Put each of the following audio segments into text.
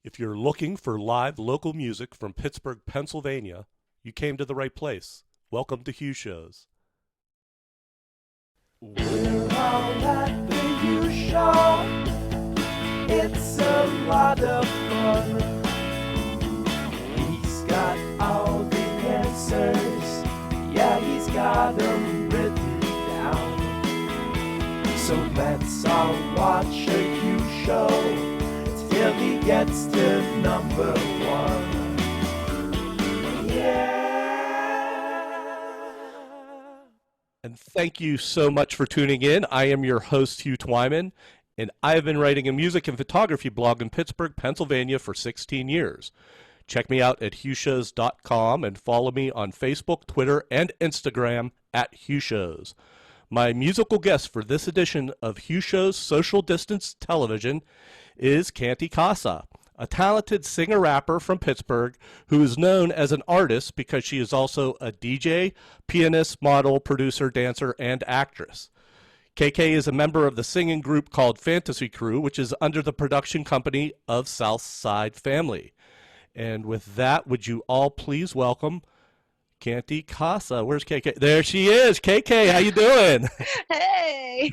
If you're looking for live local music from Pittsburgh, Pennsylvania, you came to the right place. Welcome to Hugh Shows. We're all at the Hugh Show. It's a lot of fun. He's got all the answers. Yeah, he's got them written down. So let's all watch a Hugh Show till he gets to number one. Yeah. And thank you so much for tuning in. I am your host, Hugh Twyman, and I have been writing a music and photography blog in Pittsburgh, Pennsylvania for 16 years. Check me out at HughShows.com and follow me on Facebook, Twitter, and Instagram at HughShows. My musical guest for this edition of Hugh Show's Social Distance Television is Kanti Kasa, a talented singer-rapper from Pittsburgh who is known as an artist because she is also a DJ, pianist, model, producer, dancer, and actress. KK is a member of the singing group called Fantasy Crew, which is under the production company of South Side Family. And with that, would you all please welcome Kanti Kasa. Where's KK? There she is. KK, how you doing? Hey.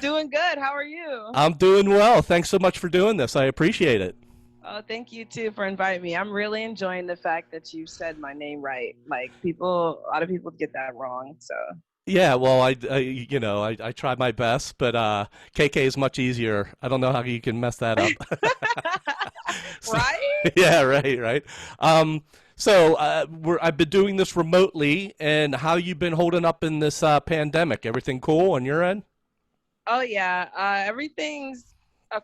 Doing good. How are you? I'm doing well. Thanks so much for doing this. I appreciate it. Oh, thank you too for inviting me. I'm really enjoying the fact that you said my name right. Like a lot of people get that wrong. So. Yeah, well, I try my best, but KK is much easier. I don't know how you can mess that up. Right? Yeah, right. So I've been doing this remotely, and how you been holding up in this pandemic? Everything cool on your end? Oh, yeah. Everything's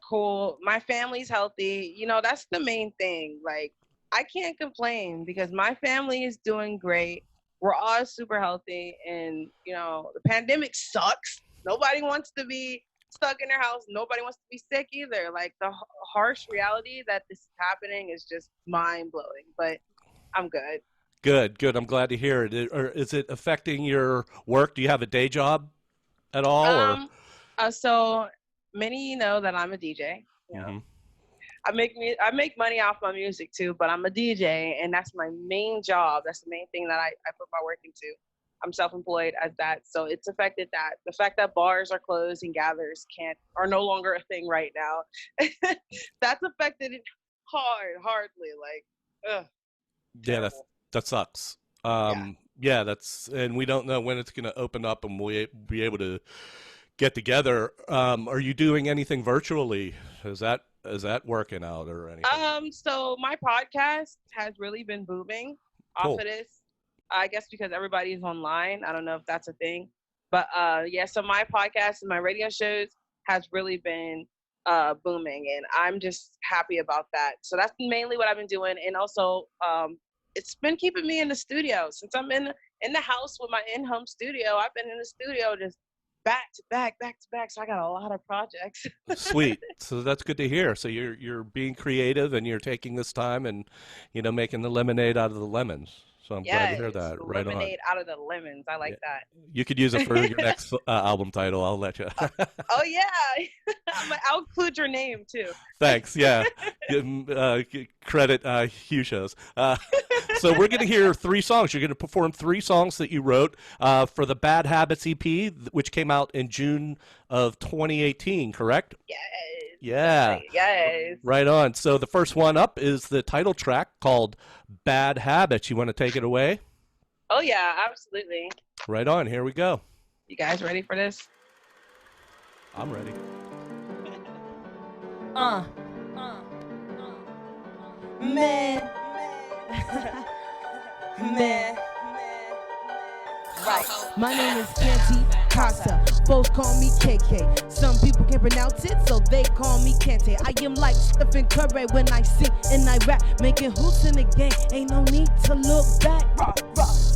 cool. My family's healthy. You know, that's the main thing. Like, I can't complain because my family is doing great. We're all super healthy, and, you know, the pandemic sucks. Nobody wants to be stuck in their house. Nobody wants to be sick either. Like, the harsh reality that this is happening is just mind-blowing, but I'm good. Good. I'm glad to hear it. Or is it affecting your work? Do you have a day job at all? So many know that I'm a DJ. You know, I make money off my music too, but I'm a DJ, and that's my main job. That's the main thing that I put my work into. I'm self-employed as that, so it's affected that. The fact that bars are closed and gatherers are no longer a thing right now. That's affected it hardly. Like, ugh. Yeah, that sucks. Yeah, and we don't know when it's going to open up and we'll be able to get together. Are you doing anything virtually? Is that working out or anything? So my podcast has really been booming off of this. I guess because everybody's online. I don't know if that's a thing, but so my podcast and my radio shows has really been booming, and I'm just happy about that. So that's mainly what I've been doing, and also it's been keeping me in the studio since I'm in the house with my in-home studio. I've been in the studio just back to back. So I got a lot of projects. Sweet. So that's good to hear. So you're being creative and you're taking this time and, you know, making the lemonade out of the lemons. So I'm glad to hear that. Right on. Lemonade out of the lemons. I like that. You could use it for your next album title. I'll let you. Oh, yeah. I'll include your name, too. Thanks. Yeah. Credit Hugh Shows. So we're going to hear 3 songs. You're going to perform 3 songs that you wrote for the Bad Habits EP, which came out in June of 2018, correct? Yes. Yeah. Yes. Right on. So the first one up is the title track called Bad Habits. You want to take it away? Oh, yeah, absolutely. Right on. Here we go. You guys ready for this? I'm ready. Man. Man. Right. My name is Kanti Kasa. Both call me KK. Some people can't pronounce it, so they call me Kante. I am like Stephen Curry when I sing and I rap, making hoops in the game. Ain't no need to look back.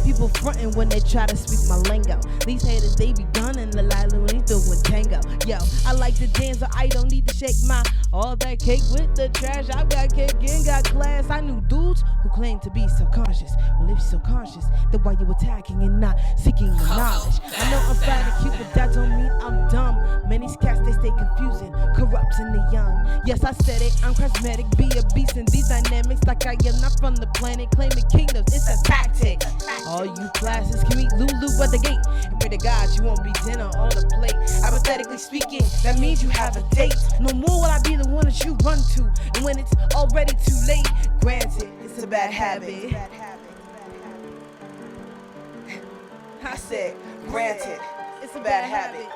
People frontin' when they try to speak my lingo. These haters, they be gunning the like when doing tango. Yo, I like to dance, so I don't need to shake my all that cake with the trash. I got cake and got class. I knew dudes who claim to be subconscious. Well, if you're so conscious, then why you attacking and not seeking the knowledge? I know I'm fat and cute, but that don't mean I'm dumb. Many cats, they stay confusing, corrupting the young. Yes, I said it, I'm charismatic, be a beast in these dynamics. Like I am not from the planet, claiming kingdoms, it's a tactic. All you classes can meet Lulu at the gate. And pray to God you won't be dinner on the plate. Hypothetically speaking, that means you have a date. No more will I be the one that you run to. And when it's already too late, granted, it's a bad habit. I said, granted, it's a bad habit.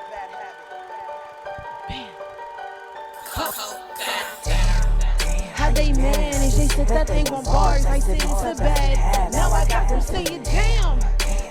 Bam. How they manage, they said that they want bars. I said it's a bad. Now I got them saying, damn.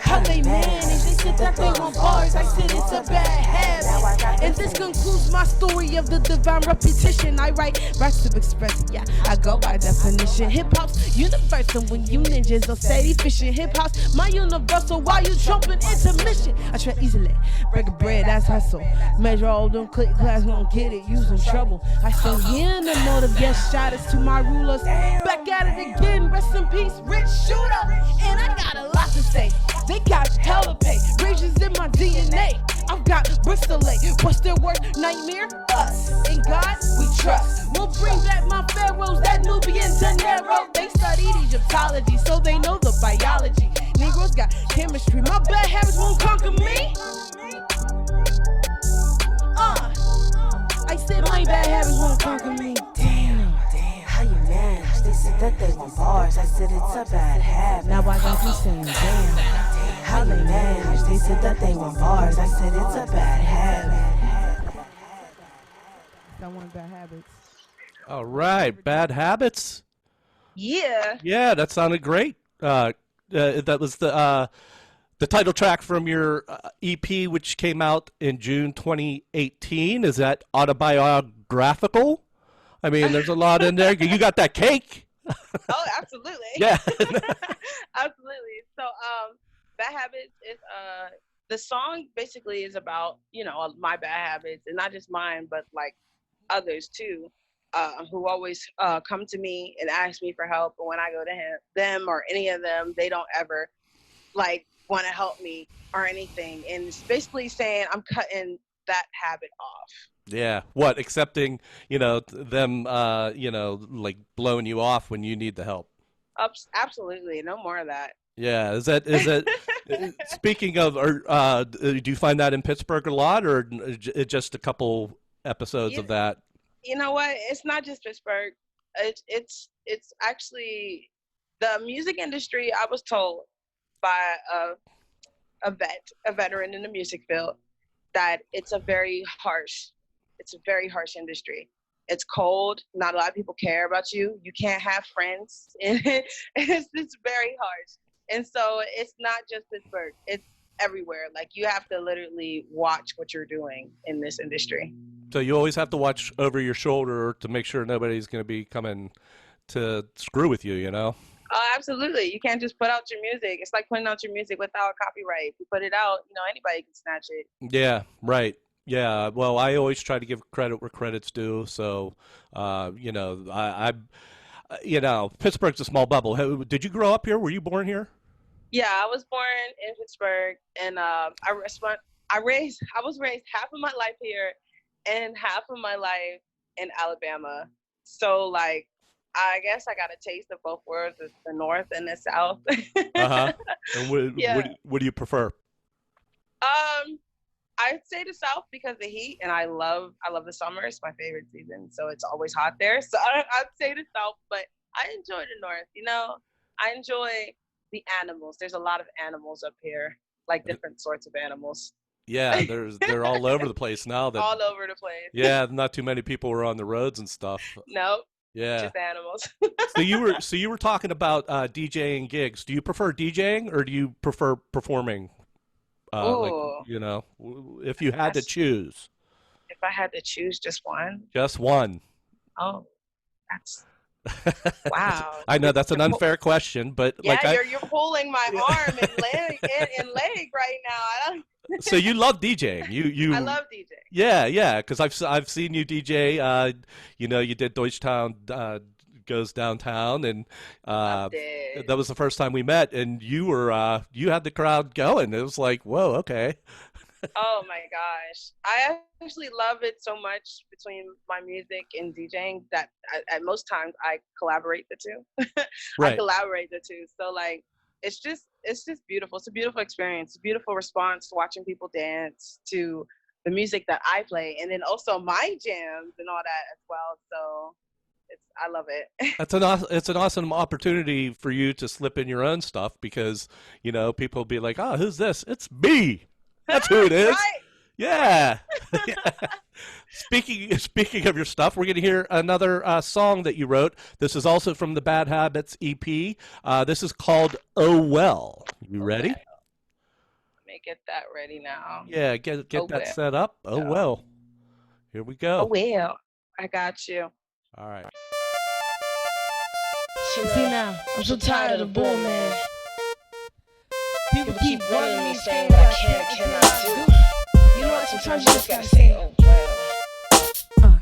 How they manage, they said that they want bars. I said it's a bad habit. And this concludes my story of the divine repetition. I write raps to express, yeah, I go by definition. Hip-hop's universal when you ninjas are steady fishing. Hip-hop's my universal while you jumping into mission. I tread easily, break bread, that's hustle. Measure all them click class, won't get it, using trouble. I still hear the motive, yes, shout outs to my rulers. Back at it again, rest in peace, rich shooter. And I got a lot to say. They got hella pay, rages in my DNA. I've got Bristol Lake, what's their word? Nightmare? Us. In God, we trust. We'll bring back my pharaohs, that Nubian Danero. They studied Egyptology, so they know the biology. Negroes got chemistry, my bad habits won't conquer me. I said my bad habits won't conquer me. Damn, how you manage? They said that they want bars. I said it's a bad habit. Now I got you saying damn. How you manage? They said that they want bars. I said it's a bad habit. I want bad habits. All right, bad habits. Yeah. Yeah, that sounded great. That was the title track from your EP, which came out in June 2018. Is that autobiographical? I mean, there's a lot in there. You got that cake. Oh, absolutely. Yeah. Absolutely. So, Bad Habits is the song basically is about, my bad habits, and not just mine, but like others too, who always come to me and ask me for help. But when I go to them or any of them, they don't ever like want to help me or anything. And it's basically saying I'm cutting that habit off. Yeah. What? Accepting, them, like blowing you off when you need the help. Absolutely. No more of that. Yeah. Is that speaking of, do you find that in Pittsburgh a lot, or just a couple episodes of that? You know what? It's not just Pittsburgh. It's actually the music industry. I was told by a veteran in the music field that it's a very harsh industry. It's cold. Not a lot of people care about you. You can't have friends. It's very harsh. And so it's not just Pittsburgh. It's everywhere. Like, you have to literally watch what you're doing in this industry. So you always have to watch over your shoulder to make sure nobody's going to be coming to screw with you, Oh, absolutely. You can't just put out your music. It's like putting out your music without copyright. If you put it out, anybody can snatch it. Yeah, right. Yeah, well, I always try to give credit where credit's due. So, Pittsburgh's a small bubble. Did you grow up here? Were you born here? Yeah, I was born in Pittsburgh, and I was raised half of my life here and half of my life in Alabama. So, like, I guess I got a taste of both worlds, the North and the South. Uh-huh. And what do you prefer? I'd say the South because of the heat, and I love the summer. It's my favorite season, so it's always hot there. So I'd say the South, but I enjoy the North. I enjoy the animals. There's a lot of animals up here, like different sorts of animals. Yeah, they're all over the place now. All over the place. Yeah, not too many people were on the roads and stuff. Nope. Yeah. Just animals. So you were talking about DJing gigs. Do you prefer DJing or do you prefer performing? If you had to choose. If I had to choose just one. Just one. Oh, that's Wow. I know that's an unfair question, but yeah, you're pulling my arm and leg right now. So you love DJing. You I love DJing. Yeah, because I've seen you DJ. You did Deutschtown Goes Downtown, and that was the first time we met, and you had the crowd going. It was like, whoa, okay. Oh my gosh, I actually love it so much between my music and DJing that at most times I collaborate the two. Right. I collaborate the two, so like it's just beautiful. It's a beautiful experience, beautiful response watching people dance to the music that I play, and then also my jams and all that as well. So I love it. It's an awesome opportunity for you to slip in your own stuff because people will be like, oh, who's this? It's me. That's who it is. Right. Yeah. Speaking of your stuff, we're going to hear another song that you wrote. This is also from the Bad Habits EP. This is called Oh Well. You ready? Let me get that ready now. Yeah, get that set up. Oh well. Here we go. Oh well. I got you. All right. See now, I'm so tired of the bull, man. People keep running me saying that I cannot do. You know what? Sometimes you just gotta say, oh well.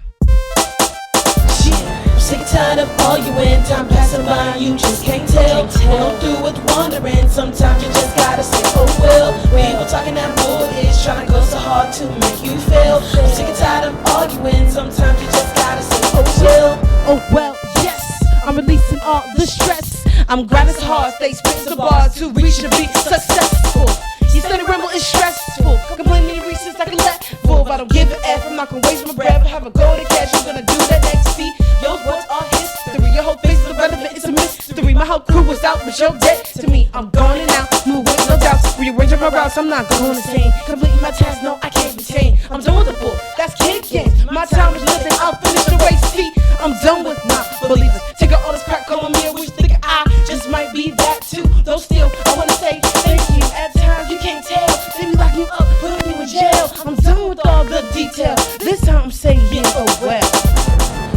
I'm sick and tired of arguing, time passing by, you just can't tell. When I'm through with wandering, sometimes you just gotta say, oh well. People talking that bull is trying to go so hard to make you fail. I'm sick and tired of arguing, sometimes you just gotta say, oh well. Oh well, yes, I'm releasing all the stress. I'm grinding so hard, stay spitting the bars to reach and be successful. You said the rumble is stressful, complaining to reach since I can let full. If I don't give a F, I'm not gonna waste my breath. Have a goal to catch, I'm gonna do that next. See, your words are history. Your whole face is irrelevant, it's a mystery. My whole crew was out, but you're dead to me. I'm gone and out, move with no doubts. Rearranging my routes, I'm not going insane. Completing my task, no, I can't retain. I'm done with the bull, that's kid games. My time is living, I'll finish the race. See, I'm done with my believers. Take out all this crap, calling me a wish, thinking I just might be that too. Though still, I wanna say thank you. At times you can't tell, they be locking you up, putting you in jail. I'm done with all the detail. This time I'm saying, oh well.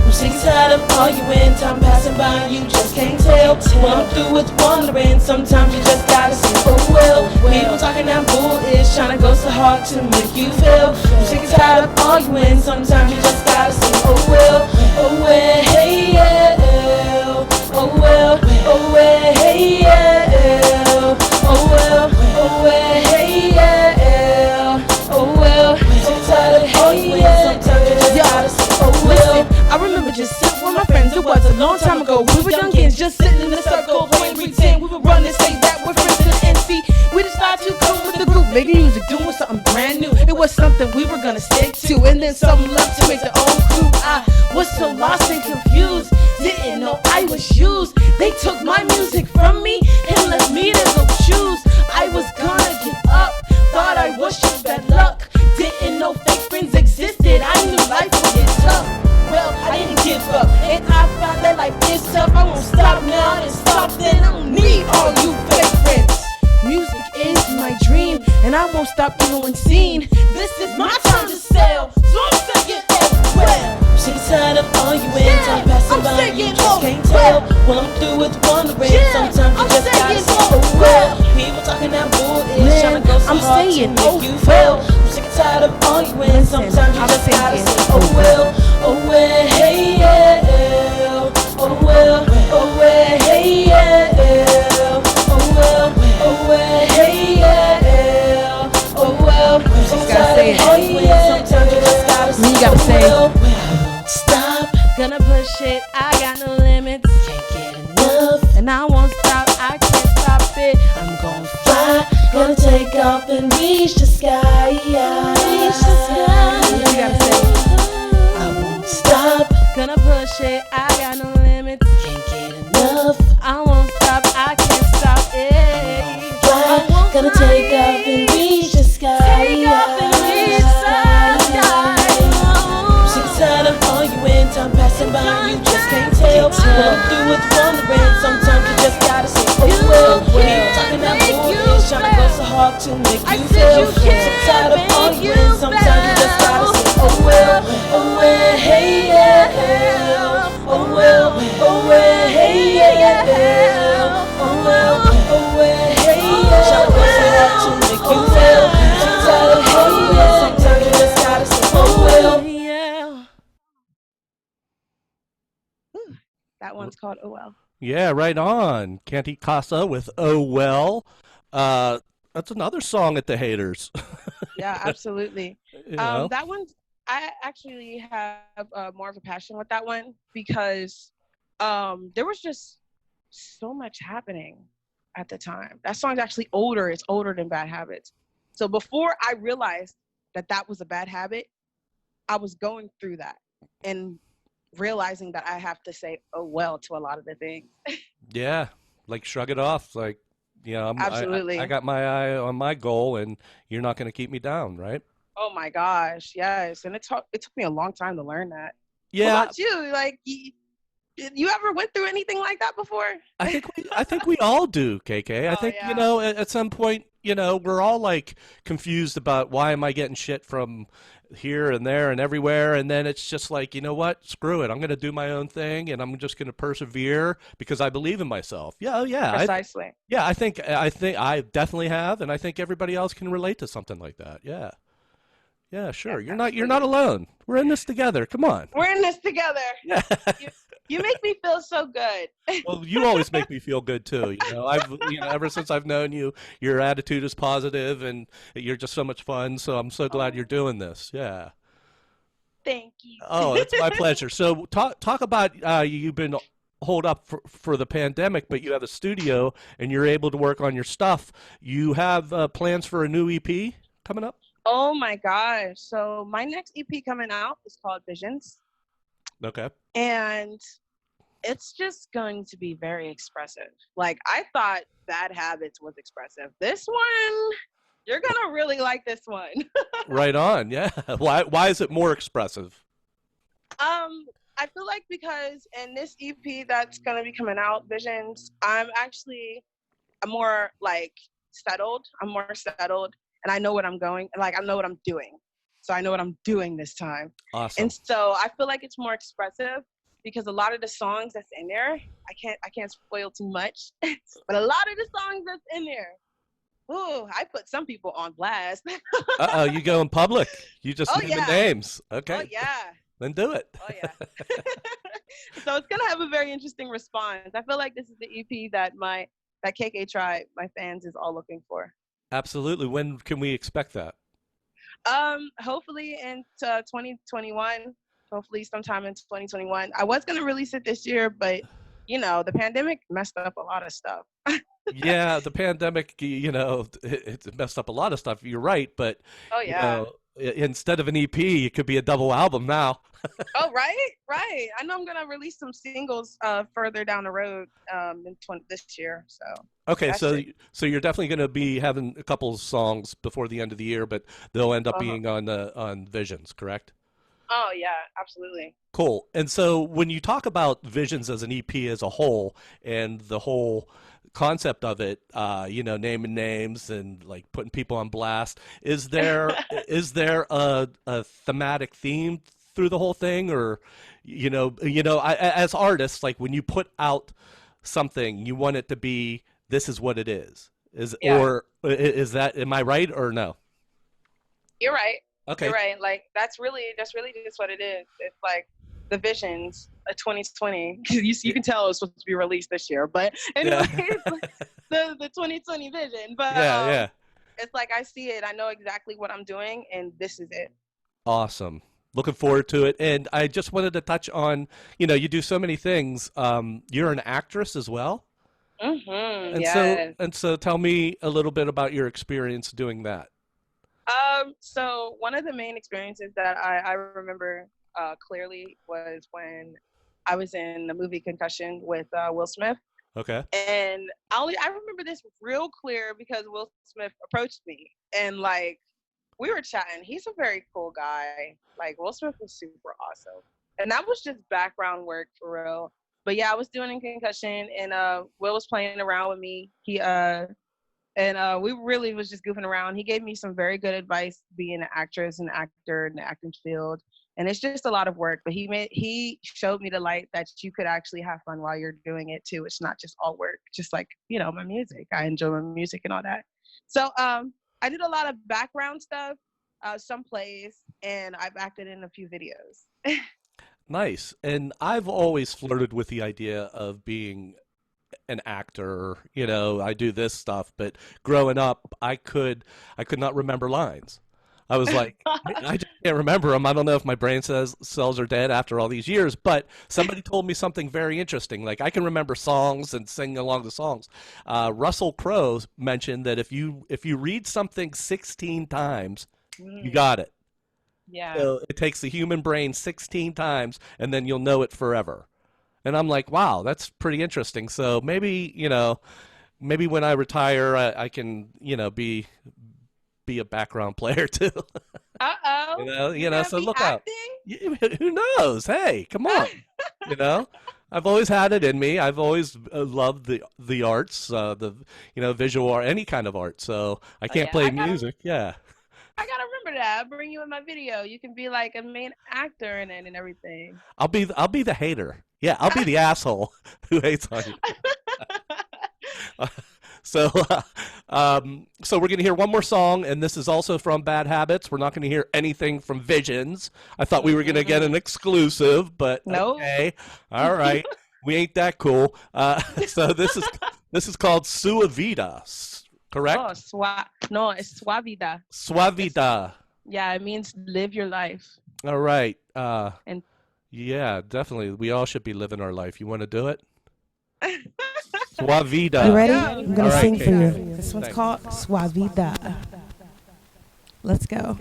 I'm sick and tired of arguing, time passing by, you just can't tell. When I'm through with wandering, sometimes you just gotta say, oh well. People talking that bull is trying to go so hard to make you fail. I'm sick and tired of arguing, sometimes you just gotta say, oh well. Oh well, hey yeah. Oh well, oh well, hey yeah. Oh well, oh well, hey yeah. Oh well, sick and tired of arguing, sometimes you just gotta say, oh well. I remember just sitting with my friends, it was a long time ago. We were young kids, just sitting in a circle, playing pretend. We would run and say that we're friends to the end. See, we just started to come with the group, making music, doing something brand new. It was something we were gonna stick to, and then some left to make their own crew. I was so lost and confused, didn't know I was used. They took my music from me and left me to go choose. I was gonna give up, thought I was just bad luck. Didn't know fake friends existed, I knew life would get tough. Well, I didn't give up, and I found that life is tough. I won't stop now, and stop then. I don't need all you fake friends. Music is my dream, and I won't stop even when seen. This is my time to sell, so I'm saying oh well. I'm sick and tired of arguing, time passing by, you just can't tell. When I'm through with wandering, sometimes you just gotta say oh well. People talking that bull is trying to go so hard to make you fail. I'm sick and tired of arguing, sometimes you just gotta say oh well. Oh well, hey yeah. Oh well, oh well, hey yeah. Oh well, oh well, hey yeah. Oh well, Just gotta say it. sometimes you just gotta say You gotta say oh well. Stop, gonna push it, I got no limits. can't get enough. And I won't stop, I can't stop it. I'm gonna fly, gonna take off and reach the sky. Reach the sky. You gotta say I won't stop, gonna push it, I got no limits. can't get enough. I won't stop, I can't stop it. Fly, gonna take off and reach the sky. Take off and reach the sky. I'm sick and tired of arguing, time passing by, you just can't tell. When I'm through with wandering, sometimes you just gotta say oh well. People talking that bull is trying to go so hard to make you fail. I'm sick and tired of arguing, sometimes you just gotta say oh well. Oh well, hey yeah. Oh well, oh well. That one's called Oh Well. Yeah, right on. Kanti Kasa with Oh Well. That's another song at the haters. Yeah, absolutely. You know? That one, I actually have more of a passion with that one because there was just so much happening at the time. That song's actually older. It's older than Bad Habits. So before I realized that that was a bad habit, I was going through that and realizing that I have to say oh well to a lot of the things. Yeah, like shrug it off. Like, you know, Absolutely. I got my eye on my goal, and you're not going to keep me down, right? Oh my gosh, yes. And it took me a long time to learn that. Yeah. What about you? Like, you ever went through anything like that before? I think we all do, KK. I think, yeah. you know, at some point, you know, we're all like confused about why am I getting shit from here and there and everywhere, and then it's just like, you know what? Screw it. I'm going to do my own thing, and I'm just going to persevere because I believe in myself. Yeah, yeah. Precisely. I think I definitely have, and I think everybody else can relate to something like that. Yeah. Yeah, sure. Yeah, You're not alone. We're in this together. Come on. We're in this together. Yeah. You make me feel so good. Well, you always make me feel good too. You know, ever since I've known you, your attitude is positive, and you're just so much fun. So I'm so glad you're doing this. Yeah. Thank you. Oh, it's my pleasure. So talk about you've been holed up for the pandemic, but you have a studio and you're able to work on your stuff. You have plans for a new EP coming up? Oh my gosh. So my next EP coming out is called Visions. Okay. And it's just going to be very expressive. Like, I thought Bad Habits was expressive. This one, you're going to really like this one. Right on. Yeah. Why is it more expressive? I feel like because in this EP that's going to be coming out, Visions, I'm more like settled. I'm more settled, and I know what I'm going, like, I know what I'm doing. So I know what I'm doing this time. Awesome. And so I feel like it's more expressive because a lot of the songs that's in there, I can't spoil too much, but a lot of the songs that's in there, ooh, I put some people on blast. Uh-oh, you go in public. You just name the names. Okay. Oh, yeah. Then do it. Oh, yeah. So it's going to have a very interesting response. I feel like this is the EP that KK Tribe, my fans, is all looking for. Absolutely. When can we expect that? Hopefully into 2021. Hopefully sometime in 2021. I was going to release it this year, but, you know, the pandemic messed up a lot of stuff. Yeah, the pandemic, you know, it messed up a lot of stuff. You're right, but oh yeah, you know, instead of an EP, it could be a double album now. Oh right. I know I'm gonna release some singles further down the road this year. So okay, so you're definitely gonna be having a couple of songs before the end of the year, but they'll end up being on Visions, correct? Oh yeah, absolutely. Cool. And so when you talk about Visions as an EP as a whole, and the whole concept of it, you know, naming names and like putting people on blast, is there a thematic theme through the whole thing, or you know, as artists, like when you put out something, you want it to be this is what it is, or is that, am I right or no? You're right. Okay. You're right. Like that's really just what it is. It's like the Visions of 2020. You can tell it's supposed to be released this year, but anyway, the 2020 vision. But yeah. It's like I see it. I know exactly what I'm doing, and this is it. Awesome. Looking forward to it. And I just wanted to touch on, you know, you do so many things. You're an actress as well. Mm-hmm. And yes. so tell me a little bit about your experience doing that. So one of the main experiences that I remember clearly was when I was in the movie Concussion with Will Smith. Okay. And I remember this real clear because Will Smith approached me and like we were chatting. He's a very cool guy. Like Will Smith was super awesome. And that was just background work for real. But yeah, I was doing a Concussion and Will was playing around with me. And we really was just goofing around. He gave me some very good advice being an actress and actor in the acting field. And it's just a lot of work, but he showed me the light that you could actually have fun while you're doing it too. It's not just all work, just like, you know, my music. I enjoy my music and all that. So I did a lot of background stuff, some plays, and I've acted in a few videos. Nice. And I've always flirted with the idea of being an actor. I do this stuff, but growing up, I could not remember lines. I was like, I just can't remember them. I don't know if my brain cells are dead after all these years, but somebody told me something very interesting. Like I can remember songs and sing along the songs. Russell Crowe mentioned that if you read something 16 times, you got it. Yeah. So it takes the human brain 16 times, and then you'll know it forever. And I'm like, wow, that's pretty interesting. So maybe when I retire, I can, be a background player too. Uh-oh. So look acting? out. Who knows? Hey, come on. I've always had it in me. I've always loved the arts, the visual art, any kind of art. So I can't play music. Yeah. I gotta remember that. I'll bring you in my video. You can be like a main actor in it and everything. I'll be the hater. Yeah, I'll be the asshole who hates on you. So we're going to hear one more song, and this is also from Bad Habits. We're not going to hear anything from Visions. I thought we were going to get an exclusive, but nope. Okay. All right. We ain't that cool. So this is called Sua Vida, correct? Oh, no, it's Suavida. Suavida. Yeah, it means live your life. All right. And yeah, definitely. We all should be living our life. You want to do it? Suavida. You ready? Yeah. I'm going to All sing right, for you. Kate. This one's Thanks. called Suavida. Let's go.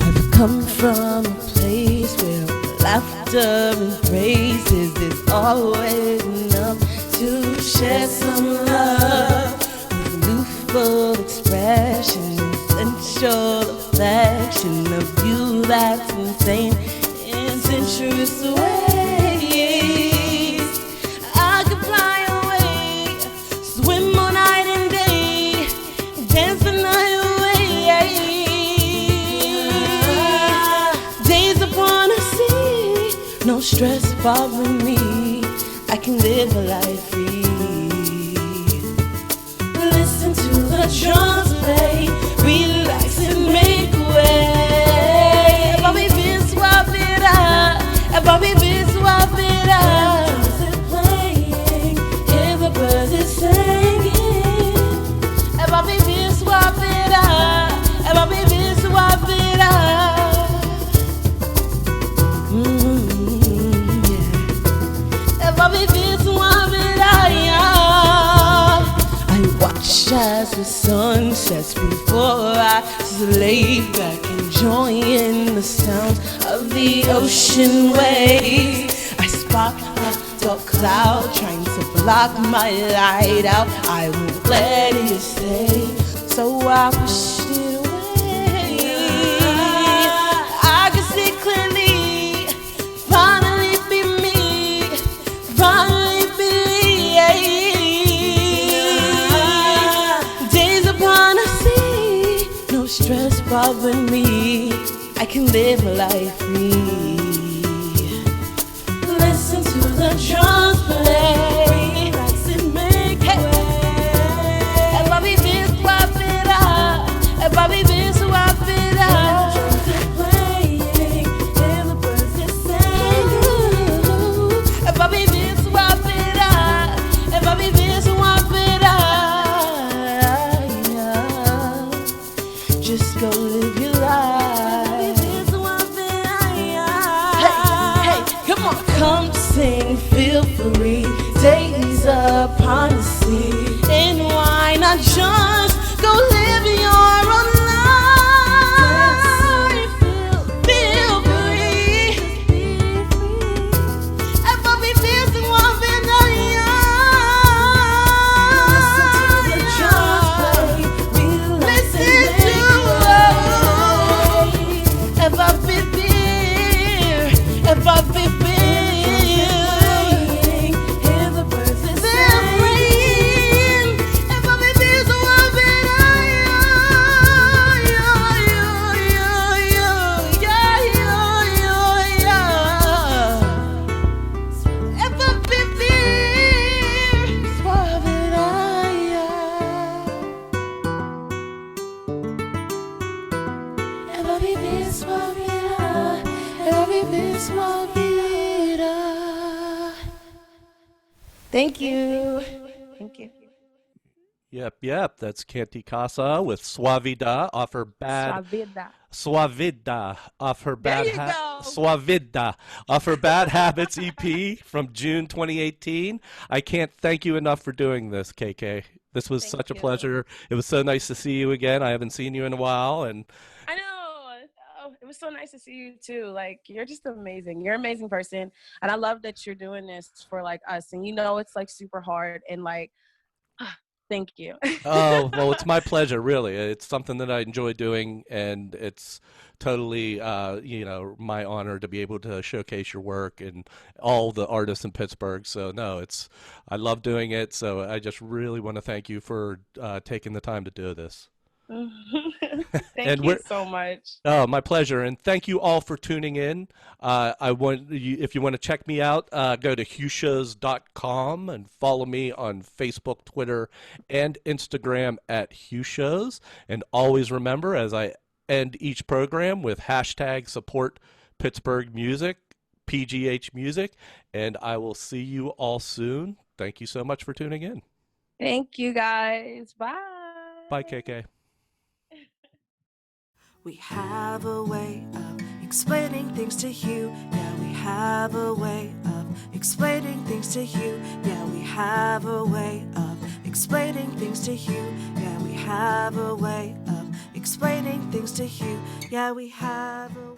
I've come from a place where laughter and praises is always enough to share some love with youthful expression, sensual affection, a view that's insane in sensuous ways. I could fly away, swim all night and day, dance the night away. Days upon a sea, no stress bothering me. I can live a life free. Listen to the drums play, relax and make way. Eba vivi suavira, eba vivi suavira. Drums are playing, hear the birds are singing. Eba vivi suavira, eba vivi suavira. Eba vivi suavira, yeah. I watch as the sun sets before I lay back, enjoying the sounds of the ocean waves. I spot a dark cloud trying to block my light out. I won't let it stay, so I push it away. I can see clearly, finally be me, finally believe. Days upon a sea, no stress bothering me. I can live a life free. Listen to the drums play, relax and make way. Eba vivi suavira, eba vivi suavira. Drums are playing, hear the birds are singing. Eba vivi suavira, eba vivi suavira. Just go live your life. Hey, come on, come sing, feel free. Days upon the sea, and why not just go live your own life? Feel free. Eba vivi suavira. Listen to if I be beer, if I be beer, hear the birds sing. If I be beer, so I be Thank you. Thank you. Yep. That's Kanti Kasa with Suavida off her bad Suavida. There you go. Suavida off her Bad Habits EP from June 2018. I can't thank you enough for doing this, KK. This was such a pleasure. It was so nice to see you again. I haven't seen you in a while, and I know. Oh, it was so nice to see you too. Like, you're just amazing. You're an amazing person, and I love that you're doing this for like us. And it's like super hard, and like, thank you. Oh, well, it's my pleasure, really. It's something that I enjoy doing, and it's totally, my honor to be able to showcase your work and all the artists in Pittsburgh. So, no, I love doing it. So I just really want to thank you for taking the time to do this. Thank you so much. Oh, my pleasure, and thank you all for tuning in. If you want to check me out, go to HughShows.com and follow me on Facebook, Twitter, and Instagram at HughShows. And always remember, as I end each program, with hashtag support Pittsburgh music, PGH music, and I will see you all soon. Thank you so much for tuning in. Thank you, guys. Bye. Bye, KK. We have a way of explaining things to Hugh. Yeah, we have a way of explaining things to Hugh. Yeah, we have a way of explaining things to Hugh. Yeah, we have a way of explaining things to Hugh. Yeah, we have a